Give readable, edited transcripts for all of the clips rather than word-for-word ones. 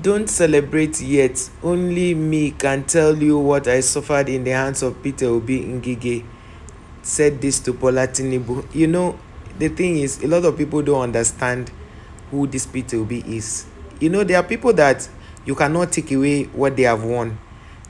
Don't celebrate yet. Only me can tell you what I suffered in the hands of Peter Obi Ngige. Said this to Bola Tinubu. You know, the thing is, a lot of people don't understand who this Peter Obi is. You know, there are people that you cannot take away what they have won.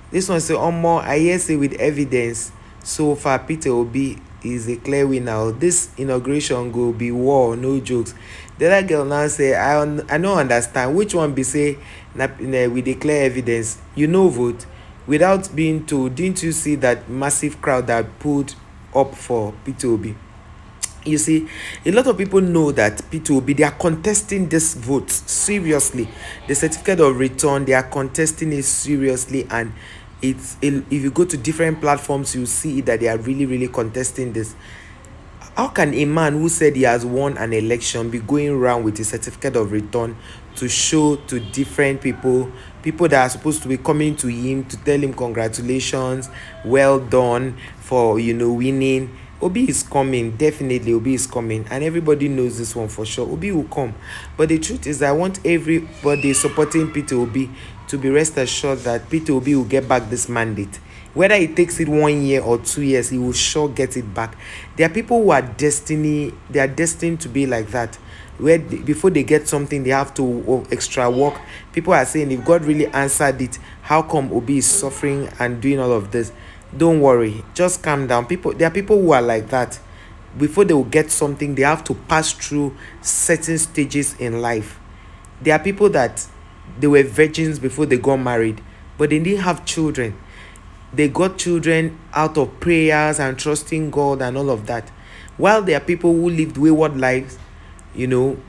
This one say, Omo, I hear say with evidence, so far Peter Obi is a clear winner. This inauguration go be war, no jokes. The other girl now say, I don't understand. Which one be say, we declare evidence? You know, vote without being told. Didn't you see that massive crowd that pulled up for Peter Obi? You see, a lot of people know that Peter Obi, they are contesting this vote seriously. The certificate of return, they are contesting it seriously, and if you go to different platforms, you see that they are really contesting this. How can a man who said he has won an election be going around with a certificate of return to show to different people that are supposed to be coming to him to tell him congratulations, well done for winning? Obi is coming, definitely Obi is coming, and everybody knows this one for sure. Obi will come. But the truth is, I want everybody supporting Peter Obi to be rest assured that Peter Obi will get back this mandate. Whether it takes it 1 year or 2 years, he will sure get it back. There are people who are destined to be like that, where before they get something, they have to extra work. People are saying, if God really answered it, how come Obi is suffering and doing all of this? Don't worry, just calm down. There are people who are like that. Before they will get something, they have to pass through certain stages in life. There are people that they were virgins before they got married, but they didn't have children. They got children out of prayers and trusting God and all of that. While there are people who lived wayward lives,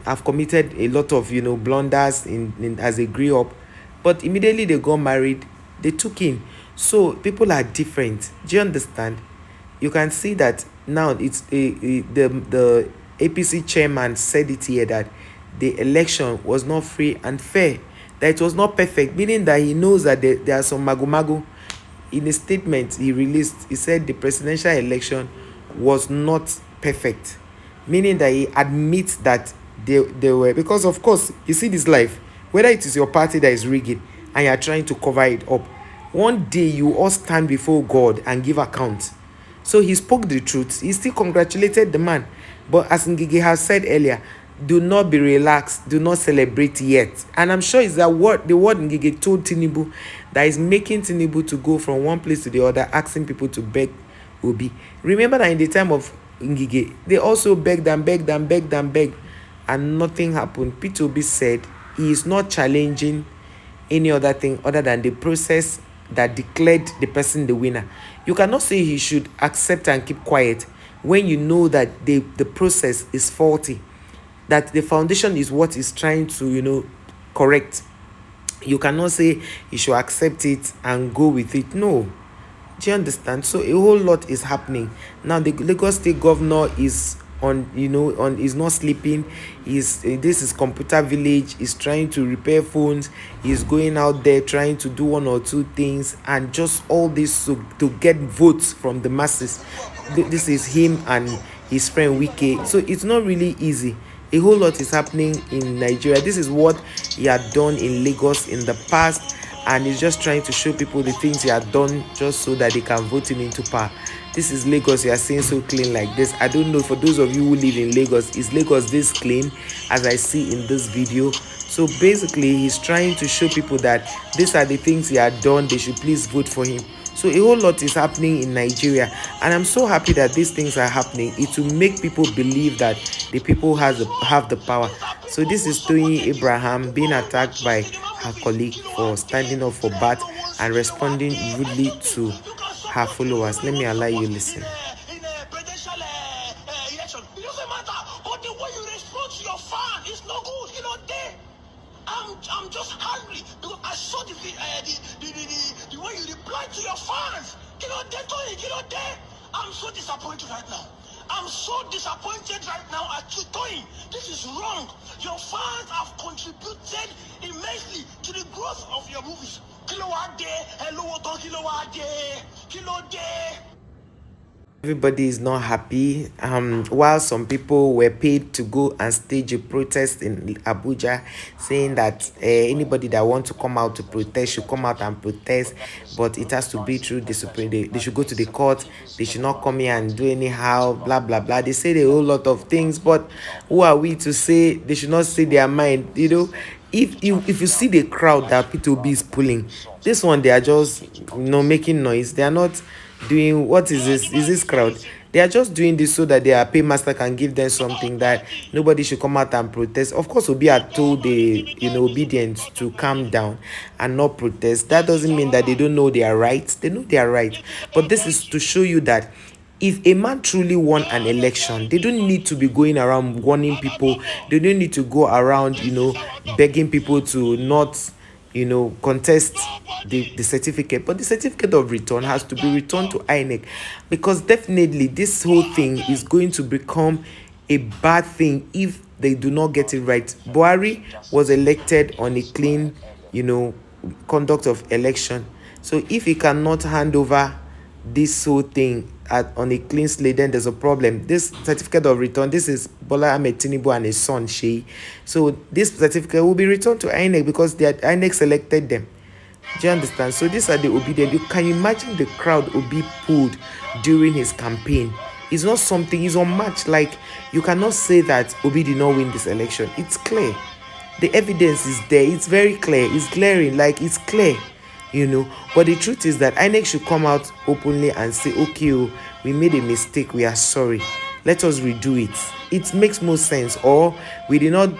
have committed a lot of, blunders as they grew up, but immediately they got married, they took in. So people are different. Do you understand? You can see that now. It's the APC chairman said it here that the election was not free and fair, that it was not perfect, meaning that he knows that there are some magu. In a statement he released, he said the presidential election was not perfect, meaning that he admits that they were, because of course, you see this life, whether it is your party that is rigging and you are trying to cover it up, one day you all stand before God and give account. So he spoke the truth. He still congratulated the man, but as Ngige has said earlier, do not be relaxed, do not celebrate yet. And I'm sure it's the word Ngige told Tinubu that is making Tinubu to go from one place to the other, asking people to beg Obi. Remember that in the time of Ngige, they also begged, and nothing happened. Peter Obi said he is not challenging any other thing other than the process that declared the person the winner. You cannot say he should accept and keep quiet when you know that the process is faulty, that the foundation is what is trying to correct. You cannot say you should accept it and go with it. No. Do you understand? So a whole lot is happening now. The Lagos State governor is is not sleeping. This is computer village. He's trying to repair phones. He's going out there trying to do 1 or 2 things, and just all this to get votes from the masses. This is him and his friend Wike. So it's not really easy. A whole lot is happening in Nigeria. This is what he had done in Lagos in the past, and he's just trying to show people the things he had done just so that they can vote him into power. This is Lagos. You are saying so clean like this. I don't know, for those of you who live in Lagos, is Lagos this clean as I see in this video? So basically, he's trying to show people that these are the things he had done. They should please vote for him. So a whole lot is happening in Nigeria, and I'm so happy that these things are happening. It will make people believe that the people have the power. So this is Toyin Abraham being attacked by her colleague for standing up for Bat and responding rudely to her followers. Let me allow you to listen. I'm just angry because I saw the way you replied to your fans. I'm so disappointed right now. I'm so disappointed right now at you, Toyin. This is wrong. Your fans have contributed immensely to the growth of your movies. Kilo Ade, hello, Kilo Ade, Kilo Ade. Everybody is not happy. While some people were paid to go and stage a protest in Abuja, saying that anybody that want to come out to protest should come out and protest, but it has to be through the Supreme. They should go to the court. They should not come here and do anyhow. Blah blah blah. They say a whole lot of things, but who are we to say they should not say their mind? If you see the crowd that P2B is pulling, this one they are just making noise. They are not doing what is this? Is this crowd? They are just doing this so that their paymaster can give them something that nobody should come out and protest. Of course, Obi are told the obedient to calm down and not protest. That doesn't mean that they don't know their rights. They know their right. But this is to show you that if a man truly won an election, they don't need to be going around warning people. They don't need to go around, begging people to not, contest the certificate. But the certificate of return has to be returned to INEC, because definitely this whole thing is going to become a bad thing if they do not get it right. Buhari was elected on a clean, conduct of election. So if he cannot hand over this whole thing on a clean slate, then there's a problem. This certificate of return, this is Bola Ahmed Tinubu and his son Sheyi. So this certificate will be returned to INEC because INEC selected them. Do you understand? So these are the obedient. You can imagine the crowd Obi pulled during his campaign. It's not something, it's unmatched. Like, you cannot say that Obi did not win this election. It's clear. The evidence is there. It's very clear. It's glaring. Like, it's clear. But the truth is that INEC should come out openly and say, okay, we made a mistake, we are sorry, let us redo it. It makes more sense. Or we did not,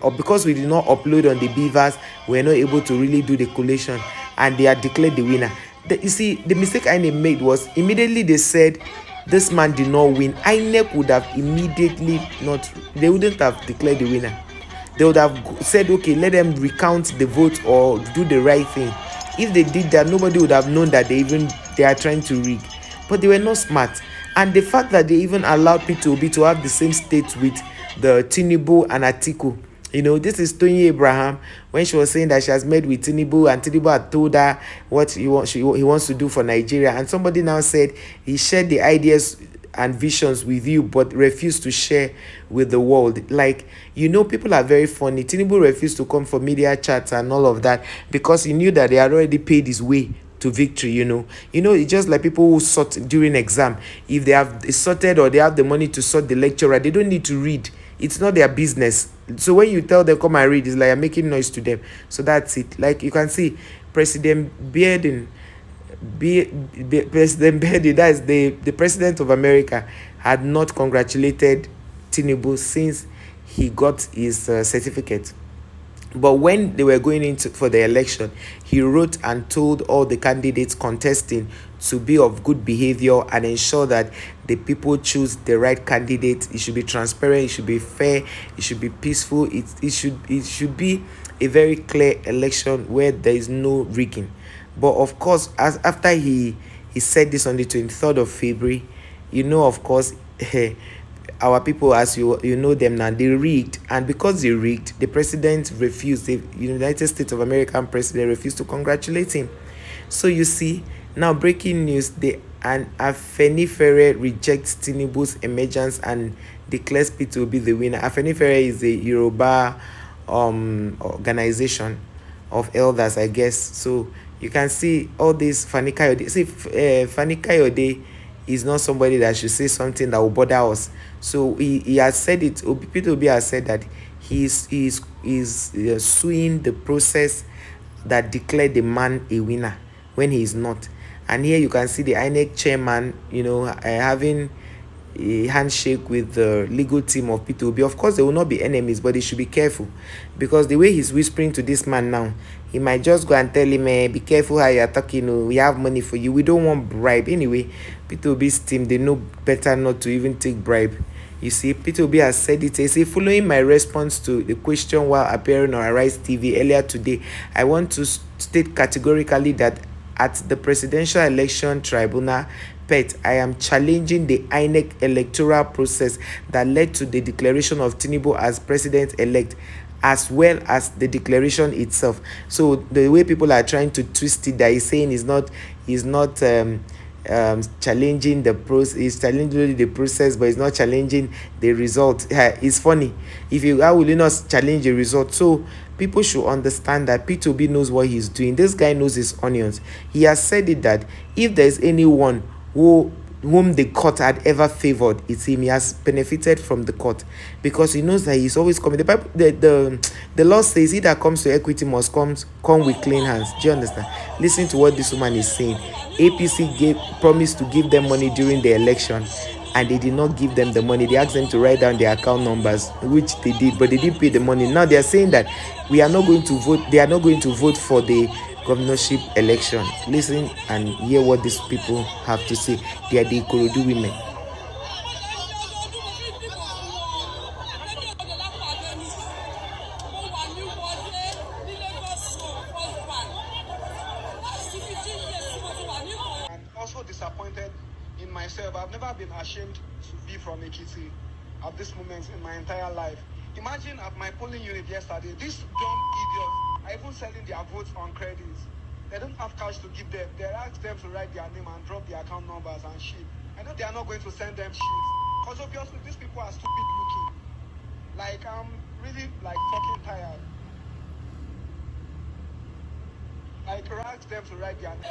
or because we did not upload on the beavers, we're not able to really do the collation, and they are declared the winner. You see, the mistake INEC made was immediately they said this man did not win. INEC would have immediately they wouldn't have declared the winner. They would have said, okay, let them recount the vote or do the right thing. If they did that, nobody would have known that they are trying to rig. But they were not smart. And the fact that they even allowed P2B to have the same state with the Tinubu and Atiku. This is Tony Abraham when she was saying that she has met with Tinubu, and Tinubu had told her what he wants to do for Nigeria. And somebody now said he shared the ideas and visions with you but refused to share with the world. Like, people are very funny. Tinubu refused to come for media chats and all of that because he knew that they had already paid his way to victory. It's just like people who sort during exam. If they have sorted or they have the money to sort the lecturer, they don't need to read. It's not their business. So when you tell them come and read, it's like you're making noise to them. So that's it. Like, you can see President President Biden, that is the president of America, had not congratulated Tinubu since he got his certificate. But when they were going into for the election, he wrote and told all the candidates contesting to be of good behavior and ensure that the people choose the right candidate. It should be transparent, it should be fair, it should be peaceful, it should be a very clear election where there is no rigging. But of course, after he said this on the 23rd of February, of course, our people, as you know them now, they rigged. And because they rigged, the president refused, the United States of American president refused to congratulate him. So you see, now breaking news, and Afenifere rejects Tinubu's emergence and declares P to be the winner. Afenifere is a Yoruba organization of elders, I guess. So you can see all this Fani Kayode. See, Fani Kayode is not somebody that should say something that will bother us. So he has said it. Peter Obi has said that he's suing the process that declared the man a winner when he is not. And here you can see the INEC chairman, having a handshake with the legal team of P2B. Of course, they will not be enemies, but they should be careful, because the way he's whispering to this man now, he might just go and tell him, be careful how you're talking. We have money for you. We don't want bribe. Anyway, P2B's team, they know better not to even take bribe. You see, P2B has said it. He said, following my response to the question while appearing on Arise TV earlier today, I want to state categorically that at the Presidential Election Tribunal, PET, I am challenging the INEC electoral process that led to the declaration of Tinubu as president-elect, as well as the declaration itself. So the way people are trying to twist it, that he's saying is not challenging the process, is challenging the process, but it's not challenging the result. It's funny. If you, how will you not challenge the result? So people should understand that P2B knows what he's doing. This guy knows his onions. He has said it that if there's anyone whom the court had ever favored, it's him. He has benefited from the court because he knows that he's always coming. The law says he that comes to equity must come with clean hands. Do you understand? Listen to what this woman is saying. APC promised to give them money during the election, and they did not give them the money. They asked them to write down their account numbers, which they did, but they didn't pay the money. Now they are saying that we are not going to vote. They are not going to vote for the governorship election. Listen and hear what these people have to say. They are the Ikorodu women. And also disappointed in myself. I've never been ashamed to be from Ekiti at this moment in my entire life. Imagine at my polling unit yesterday, these dumb idiots are even selling their votes on credits. They don't have cash to give them. They ask them to write their name and drop their account numbers and shit. I know they are not going to send them shit. Because obviously these people are stupid looking. Like, I'm really like fucking tired. Like, ask them to write their name.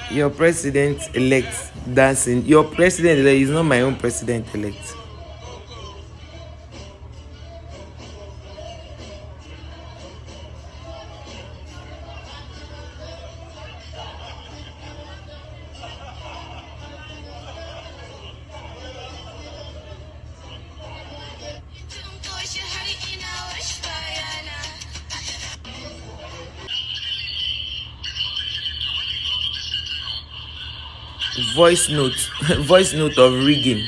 Your president-elect dancing. Your president-elect is not my own president-elect. Voice note voice note of rigging.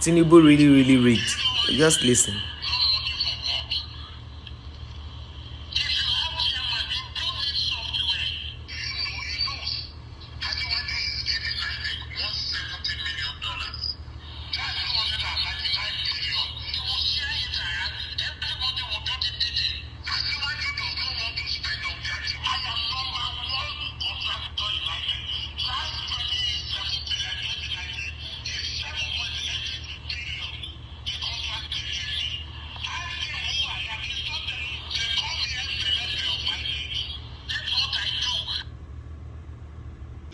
Tinubu really rigged. Just listen.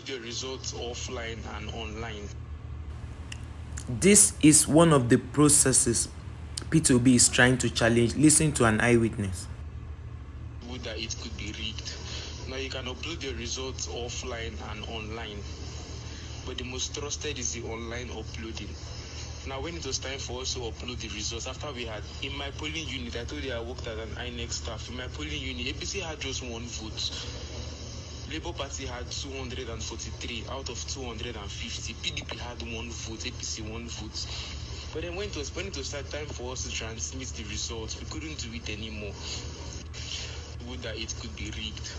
The results offline and online. This is one of the processes P2B is trying to challenge. Listen to an eyewitness. That it could be rigged. Now you can upload the results offline and online, but the most trusted is the online uploading. Now when it was time for us to upload the results, after we had, in my polling unit, I told you I worked as an INEC staff. In my polling unit, APC had just one vote. Labour Party had 243 out of 250. PDP had one vote, APC one vote. But then when it was time for us to transmit the results, we couldn't do it anymore. That it could be rigged.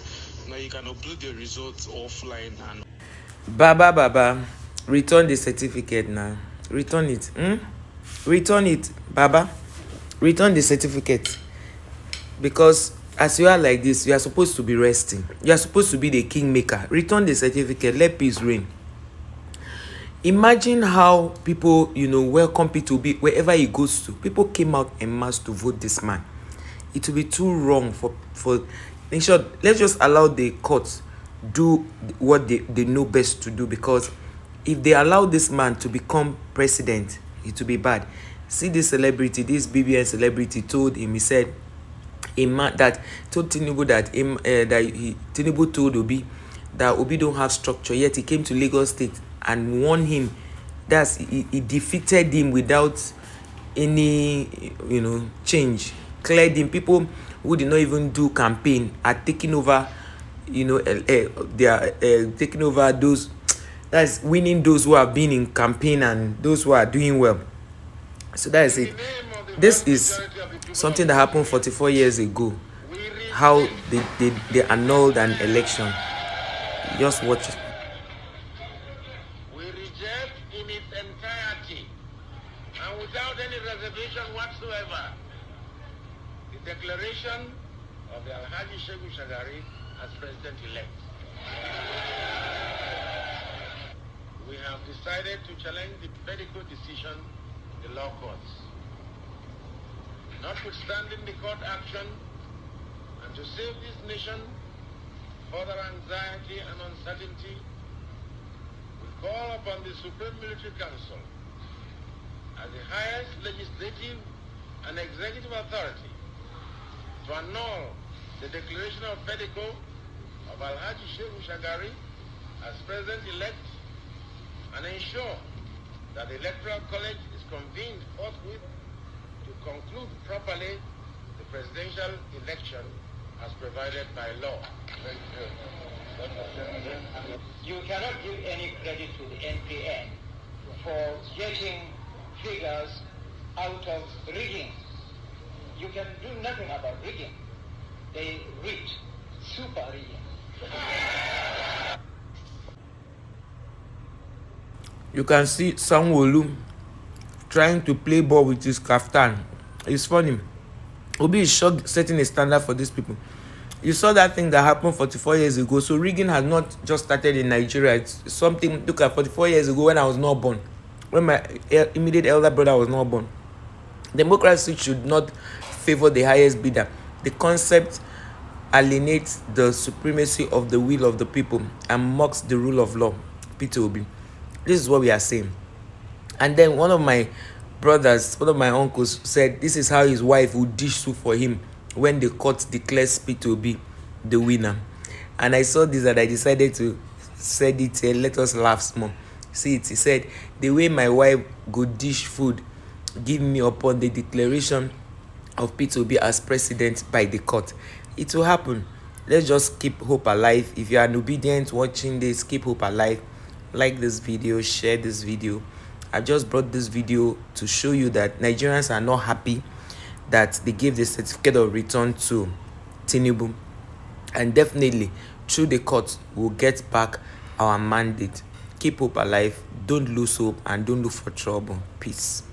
Now you can upload the results offline and Baba, return the certificate now. Return it. Return it, Baba. Return the certificate. Because as you are like this, you are supposed to be resting. You are supposed to be the kingmaker. Return the certificate. Let peace reign. Imagine how people, welcome P2B wherever he goes to. People came out en masse to vote this man. It will be too wrong for in short, let's just allow the courts do what they know best to do, because if they allow this man to become president, it will be bad. See this celebrity, this BBN celebrity told him, he said, a man that told Tinubu that Tinubu told Obi that Obi don't have structure, yet he came to Lagos State and won him. He defeated him without any change, cleared him. People who did not even do campaign are taking over, they are taking over those, that's winning those who have been in campaign and those who are doing well. So that is it. This is something that happened 44 years ago, how they annulled an election. Just watch it. We reject in its entirety and without any reservation whatsoever the declaration of the Alhaji Shehu Shagari as president-elect. We have decided to challenge the medical decision in the law courts. Notwithstanding the court action, and to save this nation further anxiety and uncertainty, we call upon the Supreme Military Council as the highest legislative and executive authority to annul the declaration of Pedico of Alhaji Shehu Shagari as president-elect and ensure that the Electoral College is convened forthwith to conclude properly the presidential election as provided by law. Thank you. You cannot give any credit to the NPN for getting figures out of rigging. You can do nothing about rigging. They rigged, super rigging. You can see Sanwo-Olu trying to play ball with his kaftan. It's funny. Obi is setting a standard for these people. You saw that thing that happened 44 years ago. So rigging has not just started in Nigeria. It's something, look at 44 years ago when I was not born. When my immediate elder brother was not born. Democracy should not favor the highest bidder. The concept alienates the supremacy of the will of the people and mocks the rule of law. Peter Obi. This is what we are saying. And then one of my brothers, one of my uncles said this is how his wife would dish soup for him when the court declares Peter Obi the winner. And I saw this and I decided to say it here. Let us laugh small. See it. He said, the way my wife go dish food, give me upon the declaration of Peter Obi as president by the court. It will happen. Let's just keep hope alive. If you are an obedient watching this, keep hope alive. Like this video, share this video. I just brought this video to show you that Nigerians are not happy that they gave the certificate of return to Tinubu. And definitely, through the court, we'll get back our mandate. Keep hope alive. Don't lose hope and don't look for trouble. Peace.